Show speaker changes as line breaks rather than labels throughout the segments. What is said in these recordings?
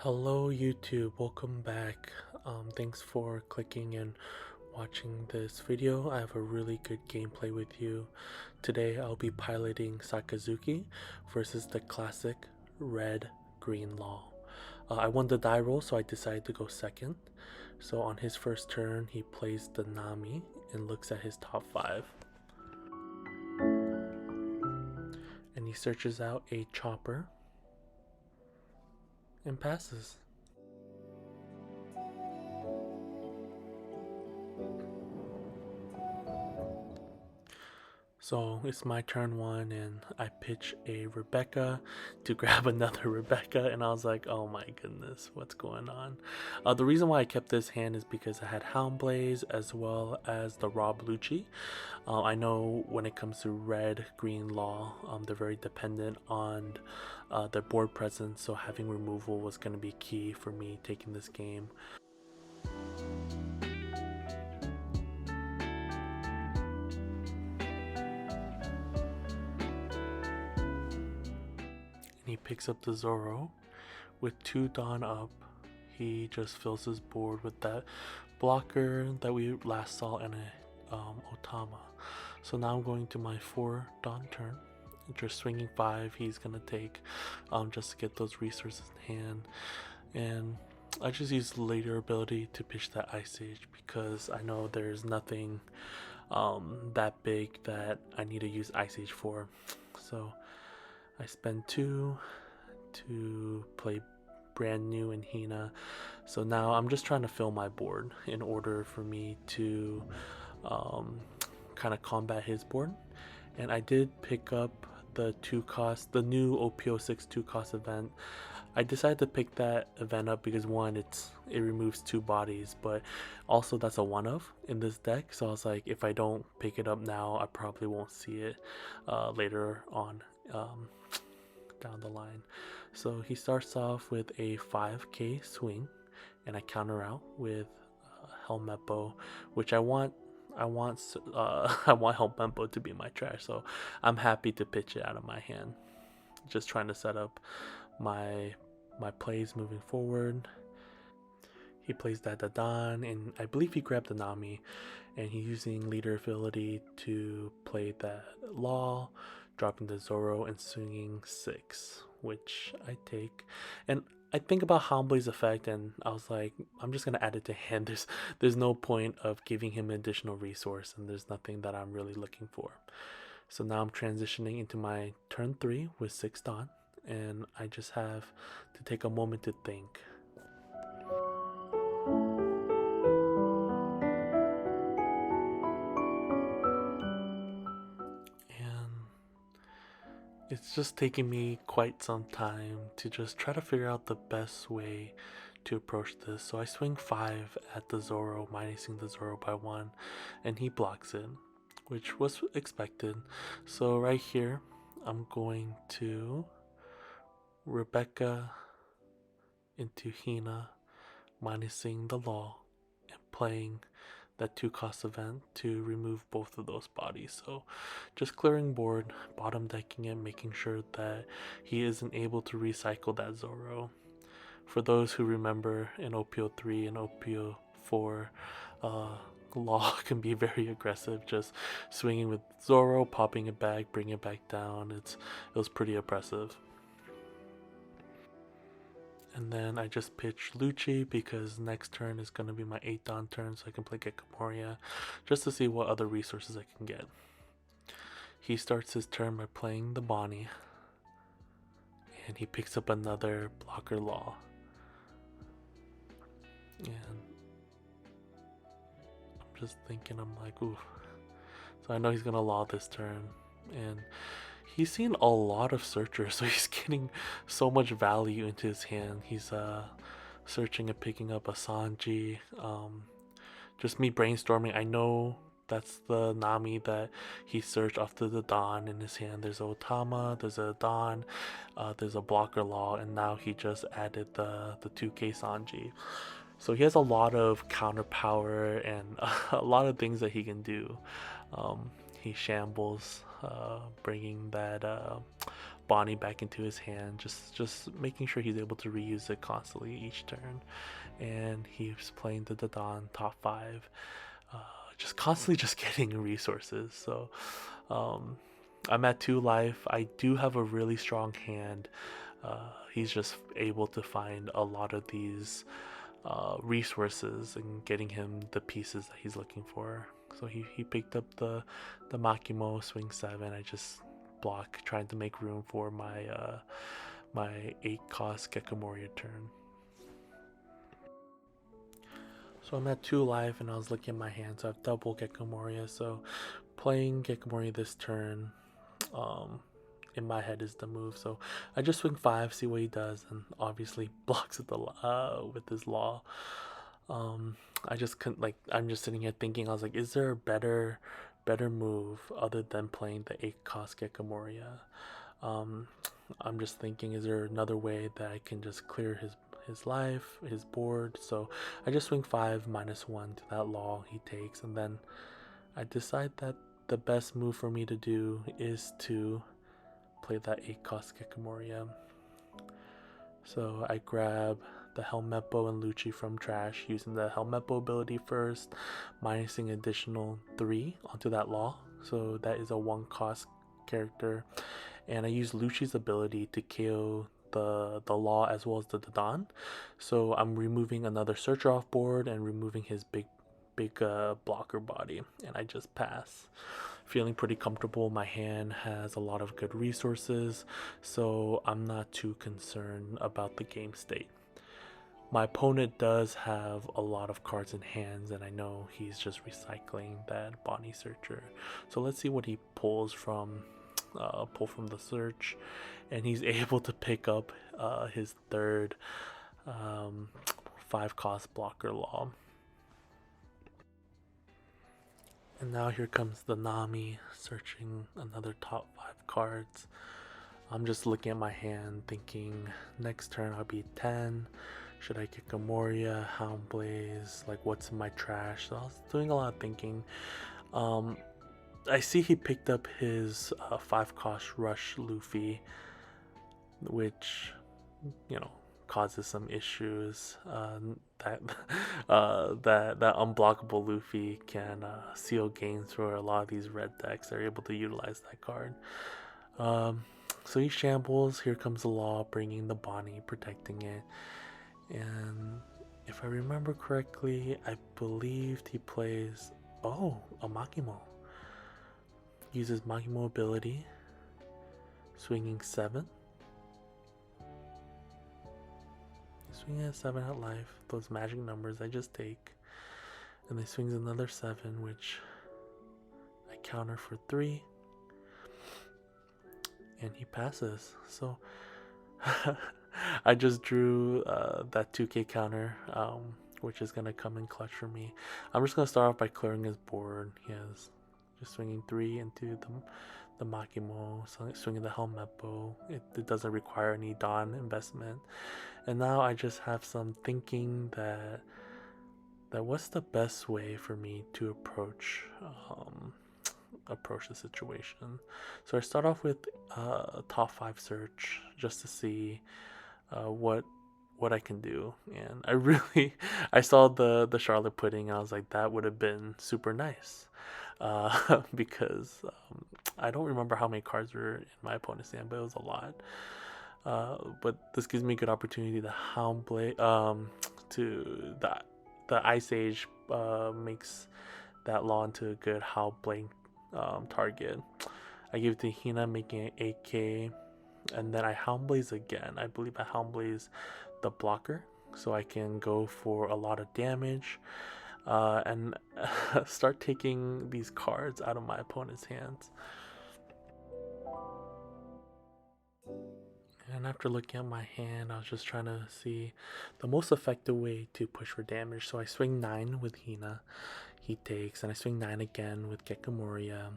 Hello YouTube, welcome back. Thanks for clicking and watching this video. I have a really good gameplay with you. Today I'll be piloting Sakazuki versus the classic red green law. I won the die roll, so I decided to go second. So on his first turn he plays the Nami and looks at his top 5. And he searches out a chopper and passes. So it's my turn 1 and I pitch a Rebecca to grab another Rebecca, and I was like, oh my goodness, what's going on? The reason why I kept this hand is because I had Houndblaze as well as the Rob Lucci. I know when it comes to red green law, they're very dependent on their board presence, so having removal was going to be key for me taking this game. He picks up the Zoro with 2 Dawn up. He just fills his board with that blocker that we last saw in a Otama. So now I'm going to my 4 Dawn turn. Just swinging 5. He's gonna take just to get those resources in hand, and I just use later ability to pitch that Ice Age because I know there's nothing that big that I need to use Ice Age for. So I spend 2 to play brand new in Hina. So now I'm just trying to fill my board in order for me to kind of combat his board. And I did pick up the 2-cost, the new OP06 2-cost event. I decided to pick that event up because one, it removes 2 bodies, but also that's a one-of in this deck. So I was like, if I don't pick it up now, I probably won't see it later on down the line. So he starts off with a 5k swing, and I counter out with Helmeppo, which I want Helmeppo to be my trash, so I'm happy to pitch it out of my hand. Just trying to set up my plays moving forward. He plays that Dadan, and I believe he grabbed the Nami, and he's using leader ability to play that Law, dropping the Zoro and swinging 6, which I take. And I think about Houndblaze effect, and I was like, I'm just gonna add it to hand. There's no point of giving him an additional resource, and there's nothing that I'm really looking for. So now I'm transitioning into my turn 3 with 6 Dawn, and I just have to take a moment to think. It's just taking me quite some time to just try to figure out the best way to approach this. So I swing 5 at the Zoro, minusing the Zoro by 1, and he blocks it, which was expected. So right here, I'm going to Rebecca into Hina, minusing the Law, and playing that 2-cost event to remove both of those bodies. So just clearing board, bottom decking it, making sure that he isn't able to recycle that Zoro. For those who remember, in OP03 and OP04, Law can be very aggressive, just swinging with Zoro, popping it back, bringing it back down. It was pretty oppressive. And then I just pitch Lucci because next turn is going to be my 8 Dawn turn, so I can play Gekkamoria just to see what other resources I can get. He starts his turn by playing the Bonnie, and he picks up another blocker Law. And I'm just thinking, I'm like, ooh. So I know he's going to Law this turn, and he's seen a lot of searchers, so he's getting so much value into his hand. He's searching and picking up a Sanji. Just me brainstorming. I know that's the Nami that he searched after the Dawn in his hand. There's a Otama, there's a Dawn, there's a blocker Law, and now he just added the 2k Sanji. So he has a lot of counter power and a lot of things that he can do. He shambles, bringing that Bonnie back into his hand, just making sure he's able to reuse it constantly each turn. And he's playing the Dadan top 5, uh, just constantly just getting resources. So um, I'm at 2 life. I do have a really strong hand. He's just able to find a lot of these resources and getting him the pieces that he's looking for. So he picked up the Makimo swing 7. I just block, trying to make room for my 8 cost Gekimoria turn. So I'm at 2 life and I was looking at my hand, so I have double Gekimoria. So playing Gekimoria this turn, in my head is the move. So I just swing 5, see what he does, and obviously blocks with his law. I just couldn't, like, I'm just sitting here thinking, I was like, is there a better move other than playing the 8 cost Gekimoria? I'm just thinking, is there another way that I can just clear his life, his board? So I just swing 5 -1 to that law he takes, and then I decide that the best move for me to do is to play that 8 cost Gekimoria. So I grab the Helmeppo and Lucci from trash using the Helmeppo ability first, minusing additional 3 onto that law. So that is a 1 cost character. And I use Lucci's ability to KO the law as well as the Dadan. So I'm removing another searcher off board and removing his big blocker body, and I just pass. Feeling pretty comfortable. My hand has a lot of good resources, so I'm not too concerned about the game state. My opponent does have a lot of cards in hands, and I know he's just recycling that Bonnie Searcher. So let's see what he pulls from the search, and he's able to pick up his third 5 cost blocker law. And now here comes the Nami searching another top 5 cards. I'm just looking at my hand thinking, next turn I'll be 10. Should I kick a Moria, Houndblaze, like what's in my trash? So I was doing a lot of thinking. I see he picked up his 5 cost Rush Luffy, which, you know, causes some issues. That unblockable Luffy can seal games for a lot of these red decks. They're able to utilize that card. So he shambles. Here comes the law, bringing the Bonnie, protecting it. And if I remember correctly, I believed he plays a Makimo. Uses Makimo ability, swinging 7. Swinging at 7 at life, those magic numbers I just take, and then swings another 7, which I counter for 3, and he passes. So I just drew that 2k counter, which is gonna come in clutch for me. I'm just gonna start off by clearing his board. He has just swinging 3 into the Makimo, swinging the Helmeppo. It doesn't require any Dawn investment. And now I just have some thinking that what's the best way for me to approach the situation. So I start off with a top 5 search just to see what I can do. And I saw the Charlotte pudding, and I was like, that would have been super nice. Because I don't remember how many cards were in my opponent's hand, but it was a lot. But this gives me a good opportunity to Houndblade, to the Ice Age makes that law into a good Houndblade target. I give it to Hina, making it 8k, and then I Houndblaze again. I believe I Houndblaze the blocker, so I can go for a lot of damage and start taking these cards out of my opponent's hands. And after looking at my hand, I was just trying to see the most effective way to push for damage. So I swing 9 with Hina, he takes, and I swing 9 again with Gekimoria,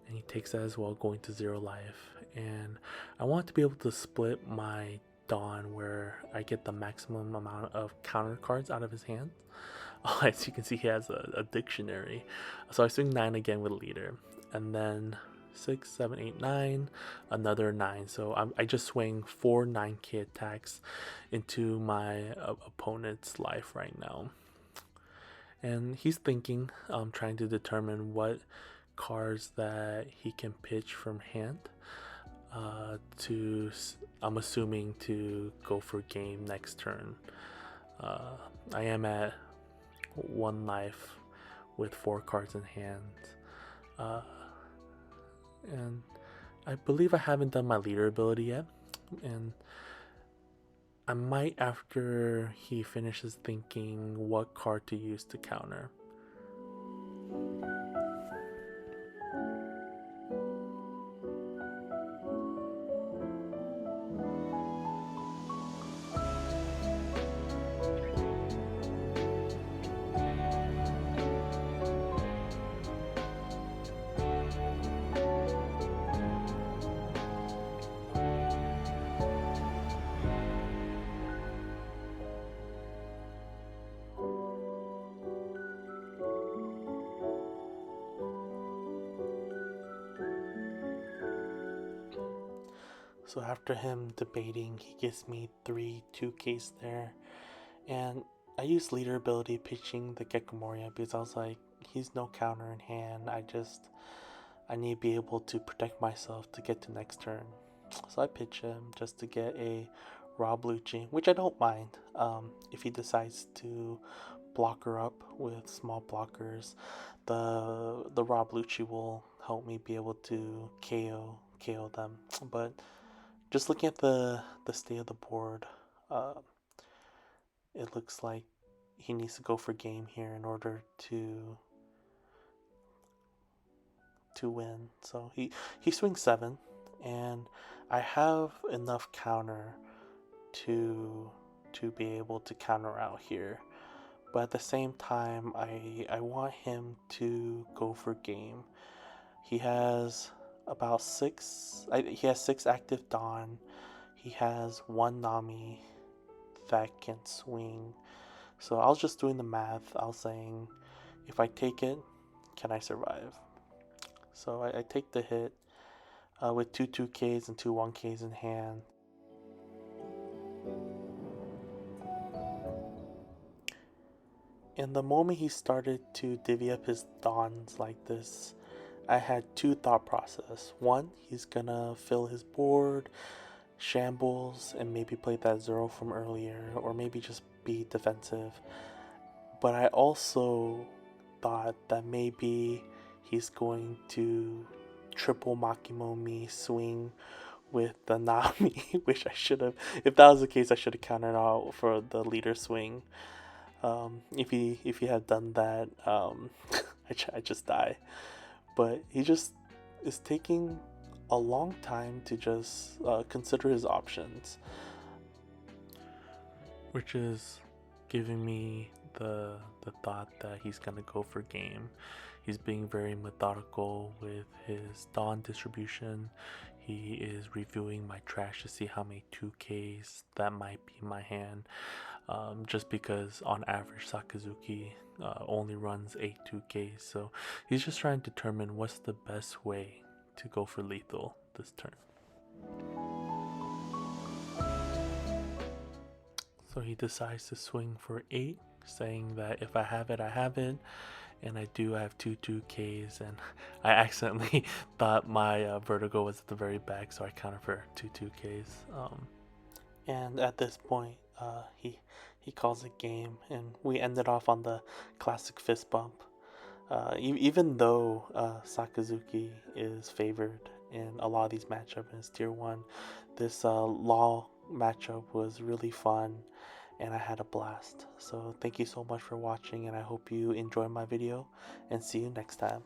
and he takes that as well, going to 0 life. And I want to be able to split my Dawn where I get the maximum amount of counter cards out of his hand. As you can see, he has a dictionary. So I swing 9 again with Leader, and then 6, 7, 8, 9, another 9. So I just swing 4 9k attacks into my opponent's life right now. And he's thinking, trying to determine what cards that he can pitch from hand to, I'm assuming, to go for game next turn. I am at 1 life with 4 cards in hand. And I believe I haven't done my leader ability yet. And I might, after he finishes thinking what card to use to counter. So after him debating, he gives me 3 2Ks there. And I used leader ability pitching the Gekkomoria because I was like, he's no counter in hand. I need to be able to protect myself to get to next turn. So I pitch him just to get a Rob Lucci, which I don't mind. If he decides to block her up with small blockers, the Rob Lucci will help me be able to KO them. But just looking at the state of the board, it looks like he needs to go for game here in order to win. So he swings 7, and I have enough counter to be able to counter out here. But at the same time, I want him to go for game. He has about 6. He has 6 active Dawn. He has 1 Nami that can swing. So I was just doing the math. I was saying, if I take it, can I survive? So I take the hit with 2 2Ks and 2 1Ks in hand. And the moment he started to divvy up his dawns like this, I had 2 thought process. 1, he's gonna fill his board, shambles, and maybe play that 0 from earlier, or maybe just be defensive. But I also thought that maybe he's going to triple Makimo me swing with the Nami, which I should have. If that was the case, I should have countered out for the leader swing. If he had done that, I just die. But he just is taking a long time to just consider his options, which is giving me the thought that he's gonna go for game. He's being very methodical with his Dawn distribution. He is reviewing my trash to see how many 2Ks that might be in my hand. Just because on average Sakazuki only runs 8 2Ks, so he's just trying to determine what's the best way to go for lethal this turn. So he decides to swing for 8, saying that if I have it, I have it. And I do have 2 2Ks, and I accidentally thought my vertigo was at the very back, so I counted for 2 2Ks. And at this point, he calls it game, and we ended off on the classic fist bump. Even though Sakazuki is favored in a lot of these matchups in his tier 1, this law matchup was really fun, and I had a blast. So thank you so much for watching, and I hope you enjoyed my video, and see you next time.